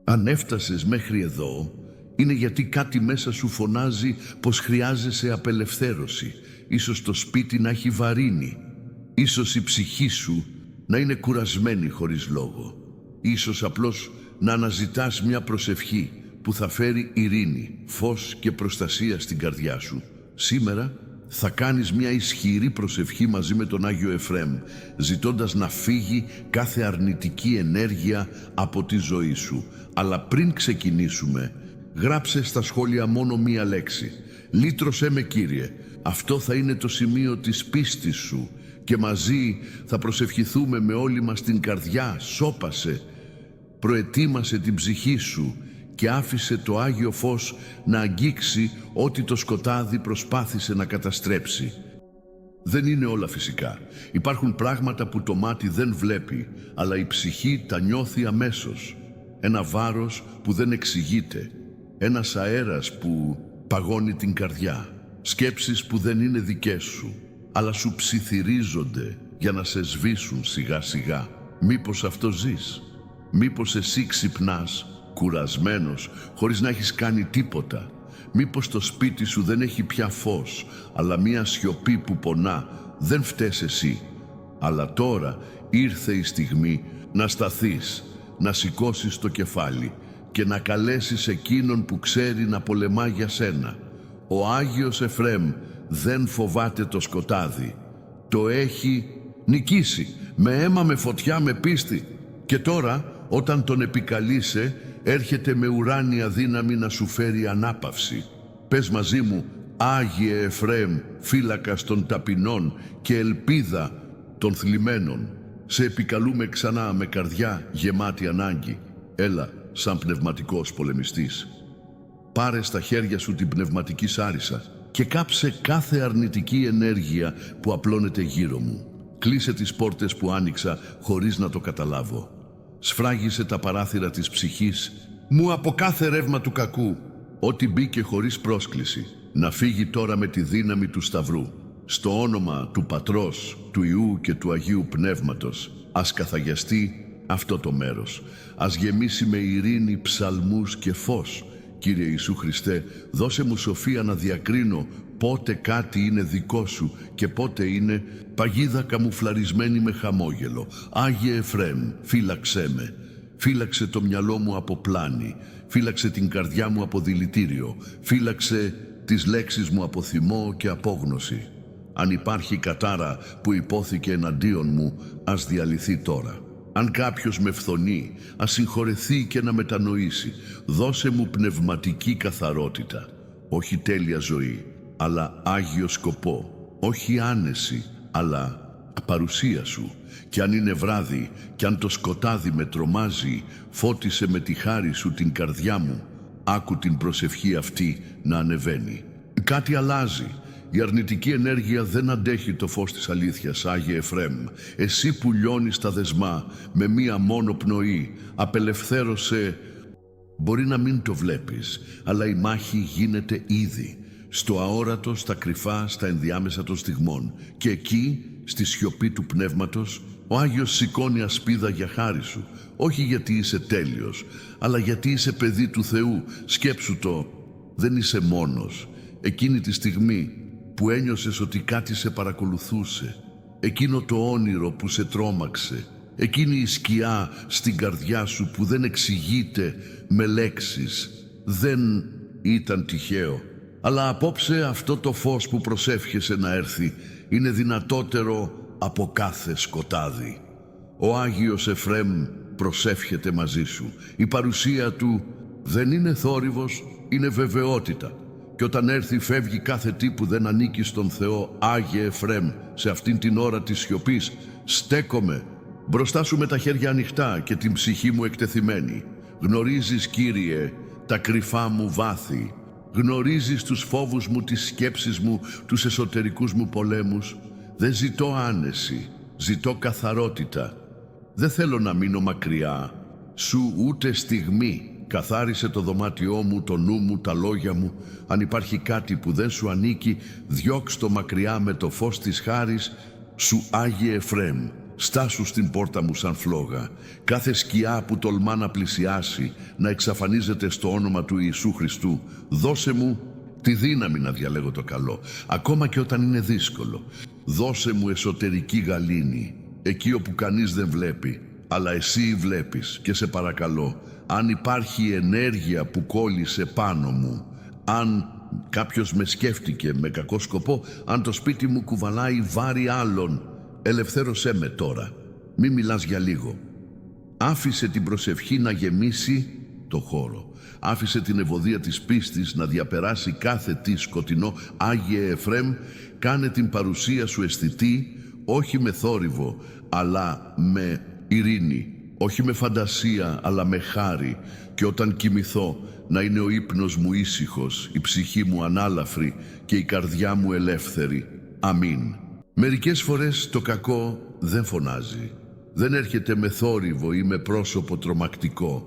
Αν έφτασες μέχρι εδώ, είναι γιατί κάτι μέσα σου φωνάζει πως χρειάζεσαι απελευθέρωση. Ίσως το σπίτι να έχει βαρύνει. Ίσως η ψυχή σου να είναι κουρασμένη χωρίς λόγο. Ίσως απλώς να αναζητάς μια προσευχή που θα φέρει ειρήνη, φως και προστασία στην καρδιά σου. Σήμερα θα κάνεις μια ισχυρή προσευχή μαζί με τον Άγιο Εφραίμ, ζητώντας να φύγει κάθε αρνητική ενέργεια από τη ζωή σου. Αλλά πριν ξεκινήσουμε, γράψε στα σχόλια μόνο μία λέξη. Λύτρωσέ με, Κύριε. Αυτό θα είναι το σημείο της πίστης σου και μαζί θα προσευχηθούμε με όλη μας την καρδιά. Σώπασε, προετοίμασε την ψυχή σου και άφησε το Άγιο Φως να αγγίξει ό,τι το σκοτάδι προσπάθησε να καταστρέψει. Δεν είναι όλα φυσικά. Υπάρχουν πράγματα που το μάτι δεν βλέπει, αλλά η ψυχή τα νιώθει αμέσως. Ένα βάρος που δεν εξηγείται. Ένας αέρας που παγώνει την καρδιά. Σκέψεις που δεν είναι δικές σου, αλλά σου ψιθυρίζονται για να σε σβήσουν σιγά σιγά. Μήπως αυτό ζεις? Μήπως εσύ ξυπνάς κουρασμένος, χωρίς να έχεις κάνει τίποτα? Μήπως το σπίτι σου δεν έχει πια φως, αλλά μία σιωπή που πονά? Δεν φταίς εσύ. Αλλά τώρα ήρθε η στιγμή να σταθείς, να σηκώσεις το κεφάλι και να καλέσεις εκείνον που ξέρει να πολεμά για σένα. Ο Άγιος Εφραίμ δεν φοβάται το σκοτάδι. Το έχει νικήσει με αίμα, με φωτιά, με πίστη. Και τώρα, όταν τον επικαλείσαι, έρχεται με ουράνια δύναμη να σου φέρει ανάπαυση. Πες μαζί μου: Άγιε Εφραίμ, φύλακας των ταπεινών και ελπίδα των θλιμμένων. Σε επικαλούμε ξανά με καρδιά γεμάτη ανάγκη. Έλα σαν πνευματικός πολεμιστής. Πάρε στα χέρια σου την πνευματική σάρισα και κάψε κάθε αρνητική ενέργεια που απλώνεται γύρω μου. Κλείσε τις πόρτες που άνοιξα χωρίς να το καταλάβω. Σφράγισε τα παράθυρα της ψυχής μου από κάθε ρεύμα του κακού. Ό,τι μπήκε χωρίς πρόσκληση, να φύγει τώρα με τη δύναμη του Σταυρού. Στο όνομα του Πατρός, του Υιού και του Αγίου Πνεύματος, ας καθαγιαστεί αυτό το μέρος. Ας γεμίσει με ειρήνη, ψαλμούς και φως. Κύριε Ιησού Χριστέ, δώσε μου σοφία να διακρίνω πότε κάτι είναι δικό σου και πότε είναι παγίδα καμουφλαρισμένη με χαμόγελο. Άγιε Εφραίμ, φύλαξέ με. Φύλαξε το μυαλό μου από πλάνη. Φύλαξε την καρδιά μου από δηλητήριο. Φύλαξε τις λέξεις μου από θυμό και απόγνωση. Αν υπάρχει κατάρα που υπόθηκε εναντίον μου, ας διαλυθεί τώρα. Αν κάποιος με φθονεί, ας συγχωρεθεί και να μετανοήσει. Δώσε μου πνευματική καθαρότητα. Όχι τέλεια ζωή, αλλά Άγιο σκοπό. Όχι άνεση, αλλά παρουσία σου. Και αν είναι βράδυ, και αν το σκοτάδι με τρομάζει, φώτισε με τη χάρη σου την καρδιά μου. Άκου την προσευχή αυτή να ανεβαίνει. Κάτι αλλάζει. Η αρνητική ενέργεια δεν αντέχει το φως της αλήθειας, Άγιε Εφραίμ. Εσύ που λιώνεις τα δεσμά με μία μόνο πνοή, απελευθέρωσε. Μπορεί να μην το βλέπεις, αλλά η μάχη γίνεται ήδη. Στο αόρατο, στα κρυφά, στα ενδιάμεσα των στιγμών. Και εκεί, στη σιωπή του πνεύματος, ο Άγιος σηκώνει ασπίδα για χάρη σου. Όχι γιατί είσαι τέλειος, αλλά γιατί είσαι παιδί του Θεού. Σκέψου το, δεν είσαι μόνος. Εκείνη τη στιγμή που ένιωσες ότι κάτι σε παρακολουθούσε, εκείνο το όνειρο που σε τρόμαξε, εκείνη η σκιά στην καρδιά σου που δεν εξηγείται με λέξεις, δεν ήταν τυχαίο. Αλλά απόψε αυτό το φως που προσεύχεσαι να έρθει είναι δυνατότερο από κάθε σκοτάδι. Ο Άγιος Εφραίμ προσεύχεται μαζί σου. Η παρουσία του δεν είναι θόρυβος, είναι βεβαιότητα. Και όταν έρθει, φεύγει κάθε τι που δεν ανήκει στον Θεό. Άγιε Εφραίμ, σε αυτήν την ώρα της σιωπής στέκομαι μπροστά σου με τα χέρια ανοιχτά και την ψυχή μου εκτεθειμένη. Γνωρίζεις, Κύριε, τα κρυφά μου βάθη. Γνωρίζεις τους φόβους μου, τις σκέψεις μου, τους εσωτερικούς μου πολέμους. Δεν ζητώ άνεση, ζητώ καθαρότητα. Δεν θέλω να μείνω μακριά σου ούτε στιγμή. Καθάρισε το δωμάτιό μου, το νου μου, τα λόγια μου. Αν υπάρχει κάτι που δεν σου ανήκει, διώξ' το μακριά με το φως της χάρης σου, Άγιε Εφραίμ. στάσου στην πόρτα μου σαν φλόγα. Κάθε σκιά που τολμά να πλησιάσει, να εξαφανίζεται στο όνομα του Ιησού Χριστού. Δώσε μου τη δύναμη να διαλέγω το καλό, ακόμα και όταν είναι δύσκολο. Δώσε μου εσωτερική γαλήνη, εκεί όπου κανείς δεν βλέπει, αλλά εσύ βλέπεις, και σε παρακαλώ, αν υπάρχει ενέργεια που κόλλησε πάνω μου, αν κάποιος με σκέφτηκε με κακό σκοπό, αν το σπίτι μου κουβαλάει βάρη άλλων, ελευθέρωσέ με τώρα. Μη μιλάς για λίγο. Άφησε την προσευχή να γεμίσει το χώρο. Άφησε την ευωδία της πίστης να διαπεράσει κάθε τι σκοτεινό. Άγιε Εφραίμ, κάνε την παρουσία σου αισθητή, όχι με θόρυβο, αλλά με ειρήνη. Όχι με φαντασία, αλλά με χάρη. Και όταν κοιμηθώ, να είναι ο ύπνος μου ήσυχος, η ψυχή μου ανάλαφρη και η καρδιά μου ελεύθερη. Αμήν. Μερικές φορές το κακό δεν φωνάζει. Δεν έρχεται με θόρυβο ή με πρόσωπο τρομακτικό.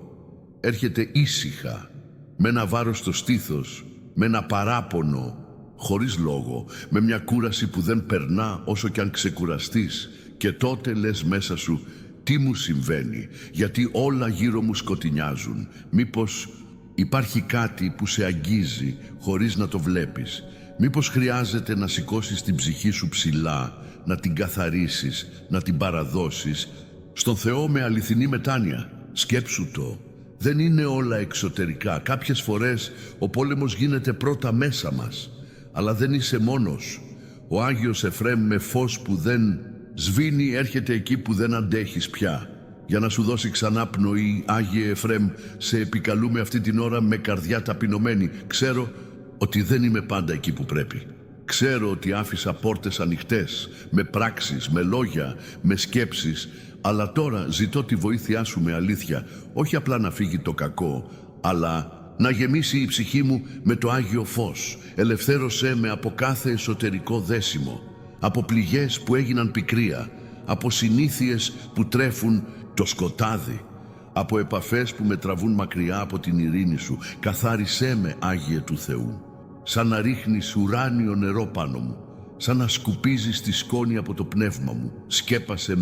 Έρχεται ήσυχα, με ένα βάρος στο στήθος, με ένα παράπονο, χωρίς λόγο, με μια κούραση που δεν περνά όσο κι αν ξεκουραστείς. Και τότε λες μέσα σου, τι μου συμβαίνει, γιατί όλα γύρω μου σκοτεινιάζουν. Μήπως υπάρχει κάτι που σε αγγίζει χωρίς να το βλέπεις. Μήπως χρειάζεται να σηκώσεις την ψυχή σου ψηλά, να την καθαρίσεις, να την παραδώσεις στον Θεό με αληθινή μετάνοια. Σκέψου το. Δεν είναι όλα εξωτερικά. Κάποιες φορές ο πόλεμος γίνεται πρώτα μέσα μας. Αλλά δεν είσαι μόνος. Ο Άγιος Εφραίμ με φως που δεν σβήνει έρχεται εκεί που δεν αντέχεις πια. Για να σου δώσει ξανά πνοή, Άγιε Εφραίμ, σε επικαλούμε αυτή την ώρα με καρδιά ταπεινωμένη. Ξέρω ότι δεν είμαι πάντα εκεί που πρέπει. Ξέρω ότι άφησα πόρτες ανοιχτές, με πράξεις, με λόγια, με σκέψεις, αλλά τώρα ζητώ τη βοήθειά σου με αλήθεια, όχι απλά να φύγει το κακό, αλλά να γεμίσει η ψυχή μου με το Άγιο Φως. Ελευθέρωσέ με από κάθε εσωτερικό δέσιμο, από πληγές που έγιναν πικρία, από συνήθειες που τρέφουν το σκοτάδι, από επαφές που με τραβούν μακριά από την ειρήνη σου. Καθάρισέ με, Άγιε του Θεού, σαν να ρίχνεις ουράνιο νερό πάνω μου, σαν να σκουπίζεις τη σκόνη από το πνεύμα μου. Σκέπασε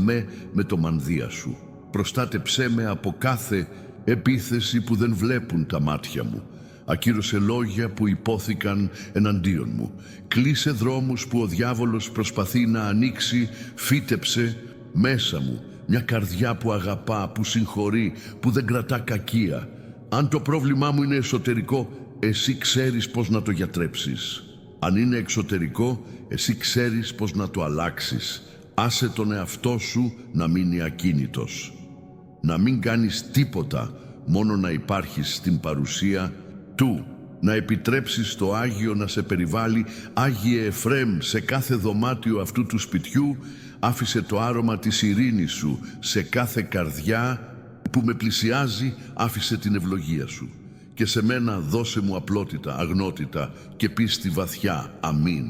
με το μανδύα σου. Προστάτεψέ με από κάθε επίθεση που δεν βλέπουν τα μάτια μου. Ακύρωσε λόγια που υπόθηκαν εναντίον μου. Κλείσε δρόμους που ο διάβολος προσπαθεί να ανοίξει. Φύτεψε μέσα μου μια καρδιά που αγαπά, που συγχωρεί, που δεν κρατά κακία. Αν το πρόβλημά μου είναι εσωτερικό, εσύ ξέρεις πώς να το γιατρέψεις. Αν είναι εξωτερικό, εσύ ξέρεις πώς να το αλλάξεις. Άσε τον εαυτό σου να μείνει ακίνητος. Να μην κάνεις τίποτα, μόνο να υπάρχεις στην παρουσία Του. Να επιτρέψεις το Άγιο να σε περιβάλλει. Άγιε Εφραίμ, σε κάθε δωμάτιο αυτού του σπιτιού, άφησε το άρωμα της ειρήνης σου. Σε κάθε καρδιά που με πλησιάζει, άφησε την ευλογία σου. Και σε μένα δώσε μου απλότητα, αγνότητα και πίστη βαθιά. Αμήν.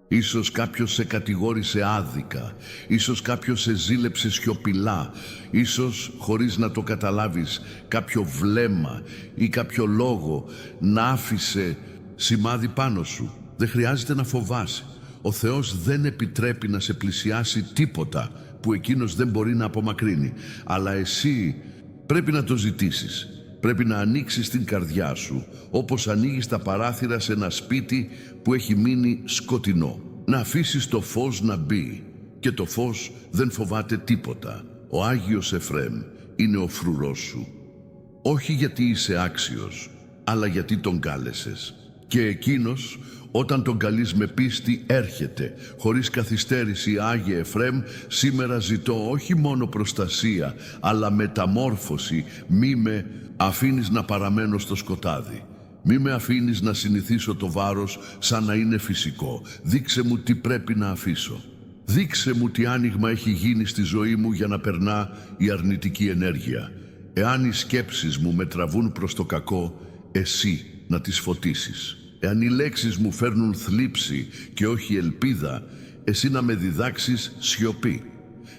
Ίσως κάποιος σε κατηγόρησε άδικα, ίσως κάποιος σε ζήλεψε σιωπηλά, ίσως χωρίς να το καταλάβεις κάποιο βλέμμα ή κάποιο λόγο να άφησε σημάδι πάνω σου. Δεν χρειάζεται να φοβάσαι. Ο Θεός δεν επιτρέπει να σε πλησιάσει τίποτα που εκείνος δεν μπορεί να απομακρύνει. Αλλά εσύ πρέπει να το ζητήσεις. Πρέπει να ανοίξεις την καρδιά σου, όπως ανοίγεις τα παράθυρα σε ένα σπίτι που έχει μείνει σκοτεινό. Να αφήσεις το φως να μπει, και το φως δεν φοβάται τίποτα. Ο Άγιος Εφραίμ είναι ο φρουρός σου. Όχι γιατί είσαι άξιος, αλλά γιατί τον κάλεσες. Και εκείνος, όταν τον καλείς με πίστη, έρχεται. Χωρίς καθυστέρηση, Άγιε Εφραίμ, σήμερα ζητώ όχι μόνο προστασία, αλλά μεταμόρφωση. Μη με αφήνεις να παραμένω στο σκοτάδι. Μη με αφήνεις να συνηθίσω το βάρος σαν να είναι φυσικό. Δείξε μου τι πρέπει να αφήσω. Δείξε μου τι άνοιγμα έχει γίνει στη ζωή μου για να περνά η αρνητική ενέργεια. Εάν οι σκέψεις μου με τραβούν προς το κακό, εσύ να τις φωτίσεις. Εάν οι λέξεις μου φέρνουν θλίψη και όχι ελπίδα, εσύ να με διδάξεις σιωπή.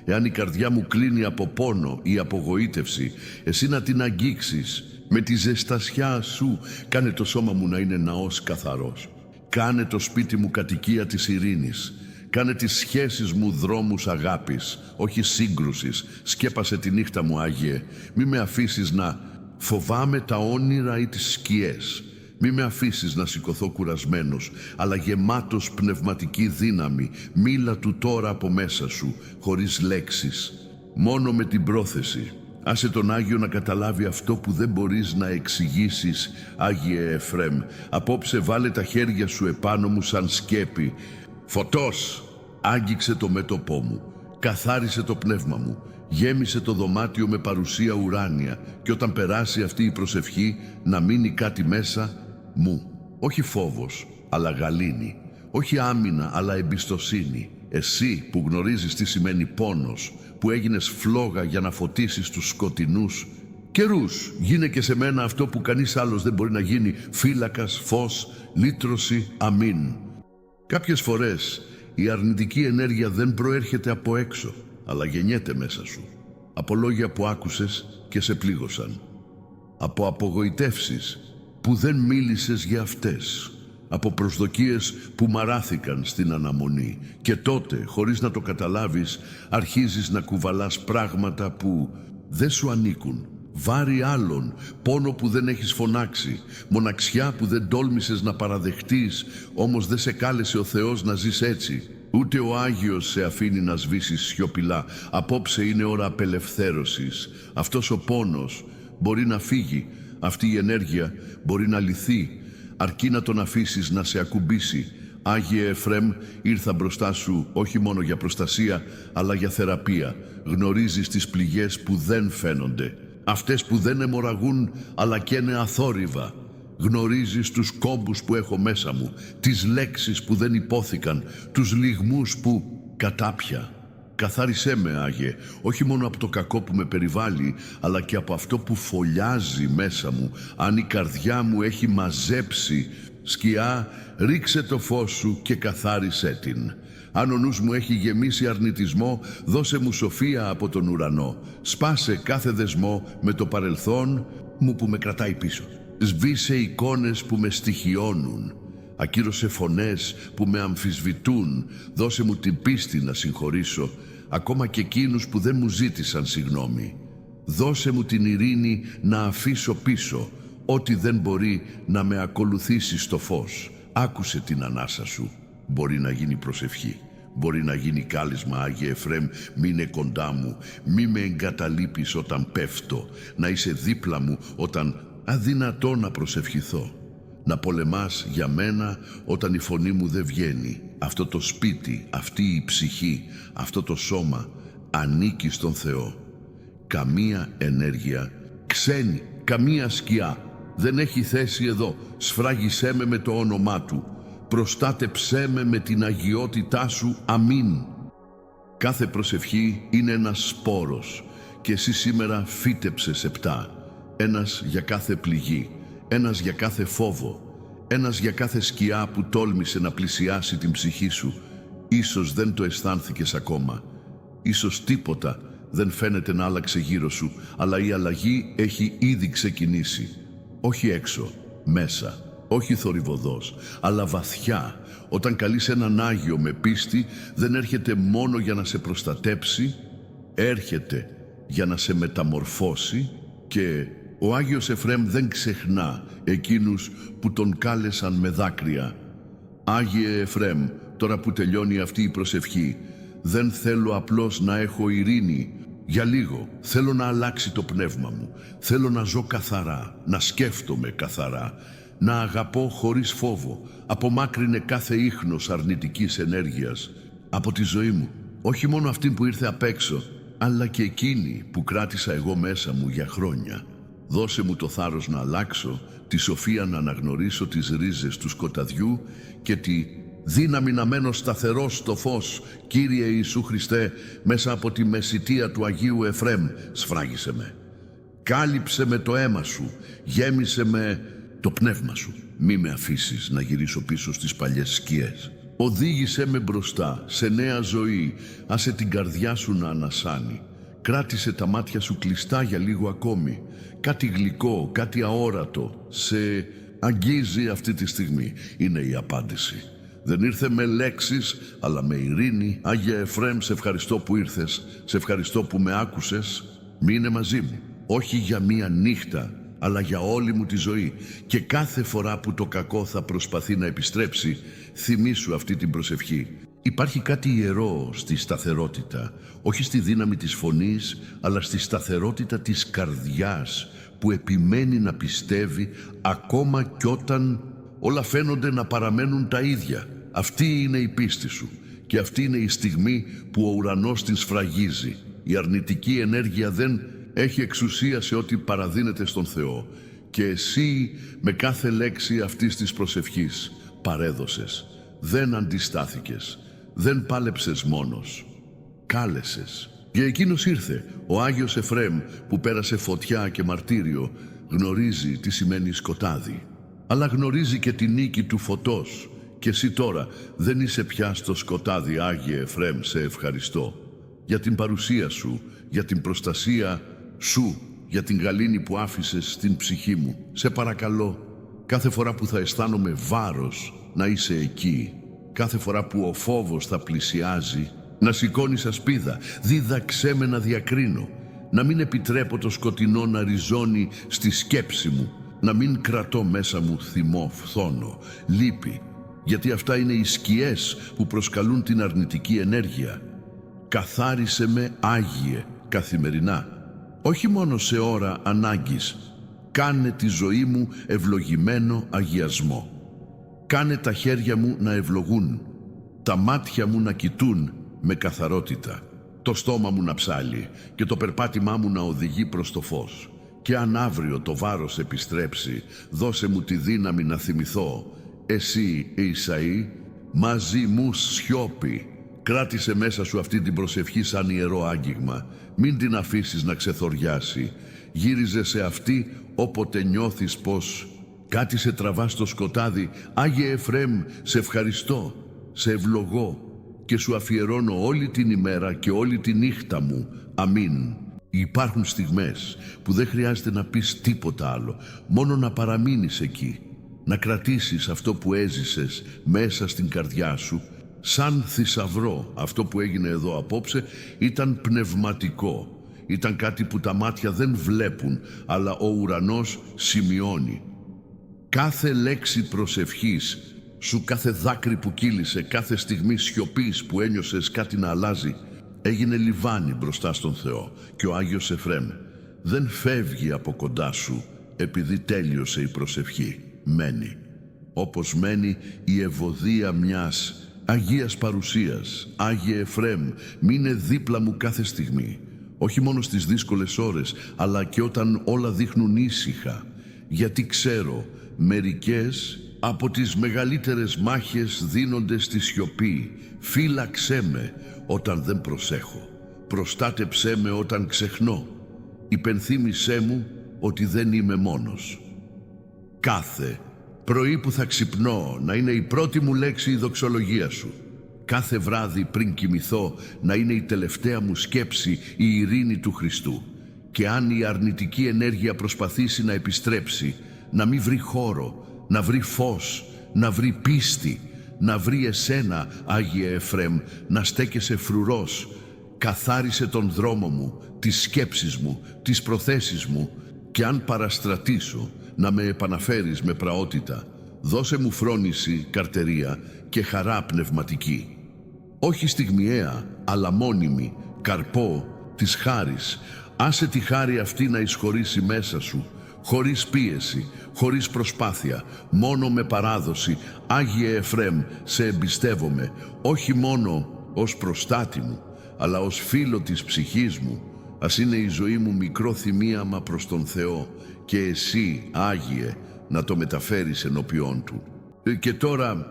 Εάν η καρδιά μου κλείνει από πόνο ή απογοήτευση, εσύ να την αγγίξεις. Με τη ζεστασιά σου κάνε το σώμα μου να είναι ναός καθαρός. Κάνε το σπίτι μου κατοικία της ειρήνης. Κάνε τις σχέσεις μου δρόμους αγάπης, όχι σύγκρουσης. Σκέπασε τη νύχτα μου, Άγιε. Μη με αφήσεις να φοβάμαι τα όνειρα ή τις σκιές. Μη με αφήσεις να σηκωθώ κουρασμένος, αλλά γεμάτος πνευματική δύναμη. Μίλα του τώρα από μέσα σου, χωρίς λέξεις, μόνο με την πρόθεση. Άσε τον Άγιο να καταλάβει αυτό που δεν μπορείς να εξηγήσεις, Άγιε Εφραίμ. Απόψε βάλε τα χέρια σου επάνω μου σαν σκέπη. Φωτός! Άγγιξε το μέτωπό μου, καθάρισε το πνεύμα μου, γέμισε το δωμάτιο με παρουσία ουράνια και όταν περάσει αυτή η προσευχή να μείνει κάτι μέσα μου. Όχι φόβος, αλλά γαλήνη. Όχι άμυνα, αλλά εμπιστοσύνη. Εσύ που γνωρίζεις τι σημαίνει πόνος, που έγινες φλόγα για να φωτίσεις τους σκοτεινούς καιρούς, γίνε και σε μένα αυτό που κανείς άλλος δεν μπορεί να γίνει, φύλακας, φως, λύτρωση, αμήν. Κάποιες φορές η αρνητική ενέργεια δεν προέρχεται από έξω, αλλά γεννιέται μέσα σου. Από λόγια που άκουσες και σε πλήγωσαν. Από απογοητεύσεις που δεν μίλησες για αυτές. Από προσδοκίες που μαράθηκαν στην αναμονή. Και τότε, χωρίς να το καταλάβεις, αρχίζεις να κουβαλάς πράγματα που δεν σου ανήκουν. Βάρη άλλων, πόνο που δεν έχεις φωνάξει, μοναξιά που δεν τόλμησες να παραδεχτείς, όμως δεν σε κάλεσε ο Θεός να ζεις έτσι. Ούτε ο Άγιος σε αφήνει να σβήσεις σιωπηλά. Απόψε είναι ώρα απελευθέρωσης. Αυτός ο πόνος μπορεί να φύγει, αυτή η ενέργεια μπορεί να λυθεί, αρκεί να τον αφήσεις να σε ακουμπήσει. Άγιε Εφραίμ, ήρθα μπροστά σου όχι μόνο για προστασία, αλλά για θεραπεία. Γνωρίζεις τις πληγές που δεν φαίνονται, αυτές που δεν αιμορραγούν αλλά και είναι αθόρυβα. Γνωρίζεις τους κόμπους που έχω μέσα μου, τις λέξεις που δεν υπόθηκαν, τους λυγμούς που κατάπια. Καθάρισέ με, Άγιε, όχι μόνο από το κακό που με περιβάλλει, αλλά και από αυτό που φωλιάζει μέσα μου. Αν η καρδιά μου έχει μαζέψει σκιά, ρίξε το φως σου και καθάρισέ την. Αν ο νους μου έχει γεμίσει αρνητισμό, δώσε μου σοφία από τον ουρανό. Σπάσε κάθε δεσμό με το παρελθόν μου που με κρατάει πίσω. Σβήσε εικόνες που με στοιχιώνουν. Ακύρωσε φωνές που με αμφισβητούν. Δώσε μου την πίστη να συγχωρήσω, ακόμα και εκείνους που δεν μου ζήτησαν συγγνώμη. Δώσε μου την ειρήνη να αφήσω πίσω ό,τι δεν μπορεί να με ακολουθήσει στο φως. Άκουσε την ανάσα σου. Μπορεί να γίνει προσευχή, μπορεί να γίνει κάλεσμα, Άγιε Εφραίμ, μείνε κοντά μου, μη με εγκαταλείπεις όταν πέφτω, να είσαι δίπλα μου όταν αδυνατό να προσευχηθώ. Να πολεμάς για μένα όταν η φωνή μου δεν βγαίνει. Αυτό το σπίτι, αυτή η ψυχή, αυτό το σώμα ανήκει στον Θεό. Καμία ενέργεια ξένη, καμία σκιά δεν έχει θέση εδώ. Σφράγισέ με το όνομά Του. Προστάτεψέ με την αγιότητά Σου. Αμήν. Κάθε προσευχή είναι ένας σπόρος και εσύ σήμερα φύτεψες 7. Ένας για κάθε πληγή, ένας για κάθε φόβο, ένας για κάθε σκιά που τόλμησε να πλησιάσει την ψυχή σου. Ίσως δεν το αισθάνθηκες ακόμα. Ίσως τίποτα δεν φαίνεται να άλλαξε γύρω σου, αλλά η αλλαγή έχει ήδη ξεκινήσει. Όχι έξω, μέσα. Όχι θορυβωδώς, αλλά βαθιά. Όταν καλείς έναν Άγιο με πίστη, δεν έρχεται μόνο για να σε προστατέψει, έρχεται για να σε μεταμορφώσει και ο Άγιος Εφραίμ δεν ξεχνά εκείνους που τον κάλεσαν με δάκρυα. Άγιε Εφραίμ, τώρα που τελειώνει αυτή η προσευχή, δεν θέλω απλώς να έχω ειρήνη. Για λίγο θέλω να αλλάξει το πνεύμα μου. Θέλω να ζω καθαρά, να σκέφτομαι καθαρά, να αγαπώ χωρίς φόβο. Απομάκρυνε κάθε ίχνος αρνητικής ενέργειας από τη ζωή μου. Όχι μόνο αυτή που ήρθε απ' έξω, αλλά και εκείνη που κράτησα εγώ μέσα μου για χρόνια. Δώσε μου το θάρρος να αλλάξω, τη σοφία να αναγνωρίσω τις ρίζες του σκοταδιού και τη δύναμη να μένω σταθερός στο φως. Κύριε Ιησού Χριστέ, μέσα από τη μεσιτεία του Αγίου Εφραίμ, σφράγισε με. Κάλυψε με το αίμα Σου, γέμισε με το πνεύμα Σου. Μη με αφήσεις να γυρίσω πίσω στις παλιές σκιές. Οδήγησέ με μπροστά, σε νέα ζωή. Άσε την καρδιά Σου να ανασάνει. Κράτησε τα μάτια Σου κλειστά για λίγο ακόμη. Κάτι γλυκό, κάτι αόρατο σε αγγίζει αυτή τη στιγμή. Είναι η απάντηση. Δεν ήρθε με λέξεις, αλλά με ειρήνη. Άγιε Εφραίμ, σε ευχαριστώ που ήρθες, σε ευχαριστώ που με άκουσες. Μείνε μαζί μου, όχι για μία νύχτα, αλλά για όλη μου τη ζωή. Και κάθε φορά που το κακό θα προσπαθεί να επιστρέψει, θυμήσου αυτή την προσευχή. Υπάρχει κάτι ιερό στη σταθερότητα, όχι στη δύναμη της φωνής, αλλά στη σταθερότητα της καρδιάς, που επιμένει να πιστεύει ακόμα κι όταν όλα φαίνονται να παραμένουν τα ίδια. Αυτή είναι η πίστη σου και αυτή είναι η στιγμή που ο ουρανός την σφραγίζει. Η αρνητική ενέργεια δεν έχει εξουσία σε ό,τι παραδίνεται στον Θεό. Και εσύ με κάθε λέξη αυτής της προσευχής παρέδωσες. Δεν αντιστάθηκες. Δεν πάλεψες μόνος. Κάλεσες. Και εκείνος ήρθε, ο Άγιος Εφραίμ, που πέρασε φωτιά και μαρτύριο. Γνωρίζει τι σημαίνει σκοτάδι, αλλά γνωρίζει και τη νίκη του φωτός. Και εσύ τώρα δεν είσαι πια στο σκοτάδι. Άγιε Εφραίμ, σε ευχαριστώ για την παρουσία σου, για την προστασία σου, για την γαλήνη που άφησες στην ψυχή μου. Σε παρακαλώ, κάθε φορά που θα αισθάνομαι βάρος, να είσαι εκεί. Κάθε φορά που ο φόβος θα πλησιάζει, να σηκώνεις ασπίδα. Δίδαξέ με να διακρίνω, να μην επιτρέπω το σκοτεινό να ριζώνει στη σκέψη μου, να μην κρατώ μέσα μου θυμό, φθόνο, λύπη, γιατί αυτά είναι οι σκιές που προσκαλούν την αρνητική ενέργεια. Καθάρισε με, Άγιε, καθημερινά, όχι μόνο σε ώρα ανάγκης. Κάνε τη ζωή μου ευλογημένο αγιασμό. Κάνε τα χέρια μου να ευλογούν, τα μάτια μου να κοιτούν με καθαρότητα, το στόμα μου να ψάλει και το περπάτημά μου να οδηγεί προς το φως. Και αν αύριο το βάρος επιστρέψει, δώσε μου τη δύναμη να θυμηθώ. Εσύ, Ισαΐ, μαζί μου σιώπη. Κράτησε μέσα σου αυτή την προσευχή σαν ιερό άγγιγμα. Μην την αφήσεις να ξεθοριάσει. Γύριζε σε αυτή όποτε νιώθεις πως κάτι σε τραβά στο σκοτάδι. Άγιε Εφραίμ, σε ευχαριστώ, σε ευλογώ και σου αφιερώνω όλη την ημέρα και όλη τη νύχτα μου. Αμήν. Υπάρχουν στιγμές που δεν χρειάζεται να πεις τίποτα άλλο, μόνο να παραμείνεις εκεί, να κρατήσεις αυτό που έζησες μέσα στην καρδιά σου. Σαν θησαυρό, αυτό που έγινε εδώ απόψε ήταν πνευματικό. Ήταν κάτι που τα μάτια δεν βλέπουν, αλλά ο ουρανός σημειώνει. Κάθε λέξη προσευχής σου, κάθε δάκρυ που κύλησε, κάθε στιγμή σιωπής που ένιωσες κάτι να αλλάζει, έγινε λιβάνι μπροστά στον Θεό. Και ο Άγιος Εφραίμ δεν φεύγει από κοντά σου επειδή τέλειωσε η προσευχή. Μένει, όπως μένει η ευωδία μιας Αγίας παρουσίας. Άγιε Εφραίμ, μείνε δίπλα μου κάθε στιγμή, όχι μόνο στις δύσκολες ώρες, αλλά και όταν όλα δείχνουν ήσυχα, γιατί ξέρω μερικές από τις μεγαλύτερες μάχες δίνονται στη σιωπή. Φύλαξέ με όταν δεν προσέχω, προστάτεψέ με όταν ξεχνώ, υπενθύμησέ μου ότι δεν είμαι μόνος. Κάθε πρωί που θα ξυπνώ να είναι η πρώτη μου λέξη η δοξολογία σου. Κάθε βράδυ πριν κοιμηθώ να είναι η τελευταία μου σκέψη η ειρήνη του Χριστού. Και αν η αρνητική ενέργεια προσπαθήσει να επιστρέψει, να μην βρει χώρο, να βρει φως, να βρει πίστη, να βρει εσένα, Άγιε Εφραίμ, να στέκεσαι φρουρός. Καθάρισε τον δρόμο μου, τις σκέψεις μου, τις προθέσεις μου, και αν παραστρατήσω, να με επαναφέρεις με πραότητα. Δώσε μου φρόνηση, καρτερία και χαρά πνευματική. Όχι στιγμιαία, αλλά μόνιμη, καρπό της χάρης. Άσε τη χάρη αυτή να εισχωρήσει μέσα σου, χωρίς πίεση, χωρίς προσπάθεια, μόνο με παράδοση. Άγιε Εφραίμ, σε εμπιστεύομαι, όχι μόνο ως προστάτη μου, αλλά ως φίλο της ψυχής μου. Ας είναι η ζωή μου μικρό θυμίαμα προς τον Θεό και εσύ, Άγιε, να το μεταφέρεις ενώπιόν Του. Και τώρα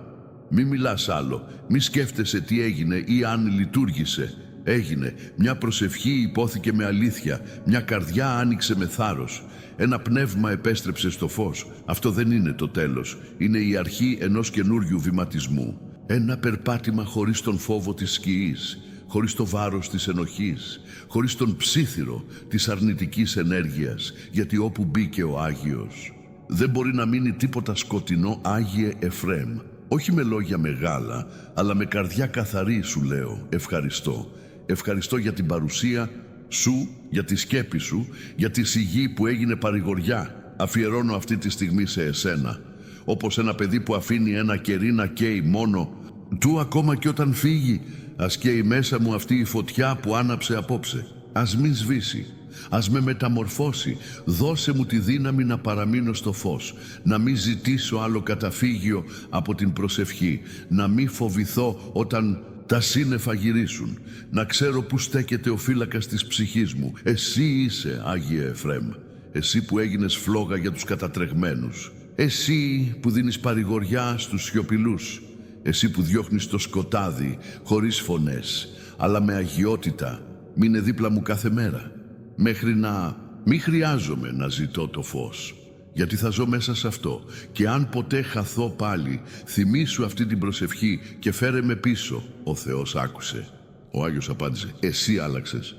μη μιλάς άλλο, μη σκέφτεσαι τι έγινε ή αν λειτουργήσε. Έγινε, μια προσευχή υπόθηκε με αλήθεια, μια καρδιά άνοιξε με θάρρος, ένα πνεύμα επέστρεψε στο φως. Αυτό δεν είναι το τέλος, είναι η αρχή ενός καινούριου βηματισμού. Ένα περπάτημα χωρίς τον φόβο της σκιής, χωρίς το βάρος της ενοχής, χωρίς τον ψίθυρο της αρνητικής ενέργειας, γιατί όπου μπήκε ο Άγιος, δεν μπορεί να μείνει τίποτα σκοτεινό. Άγιε Εφραίμ, όχι με λόγια μεγάλα, αλλά με καρδιά καθαρή σου λέω ευχαριστώ. Ευχαριστώ για την παρουσία σου, για τη σκέπη σου, για τη σιγή που έγινε παρηγοριά. Αφιερώνω αυτή τη στιγμή σε εσένα. Όπως ένα παιδί που αφήνει ένα κερί να καίει μόνο του ακόμα και όταν φύγει, ας καίει μέσα μου αυτή η φωτιά που άναψε απόψε. Ας μην σβήσει, ας με μεταμορφώσει. Δώσε μου τη δύναμη να παραμείνω στο φως, να μην ζητήσω άλλο καταφύγιο από την προσευχή, να μην φοβηθώ όταν τα σύννεφα γυρίσουν, να ξέρω που στέκεται ο φύλακας της ψυχής μου. Εσύ είσαι, Άγιε Εφραίμ, εσύ που έγινες φλόγα για τους κατατρεγμένους. Εσύ που δίνεις παρηγοριά στους σιωπηλούς. Εσύ που διώχνεις το σκοτάδι χωρίς φωνές, αλλά με αγιότητα. Μείνε δίπλα μου κάθε μέρα, μέχρι να μη χρειάζομαι να ζητώ το φως, γιατί θα ζω μέσα σε αυτό. Και αν ποτέ χαθώ πάλι, θυμήσου αυτή την προσευχή και φέρε με πίσω. Ο Θεός άκουσε. Ο Άγιος απάντησε, εσύ άλλαξες.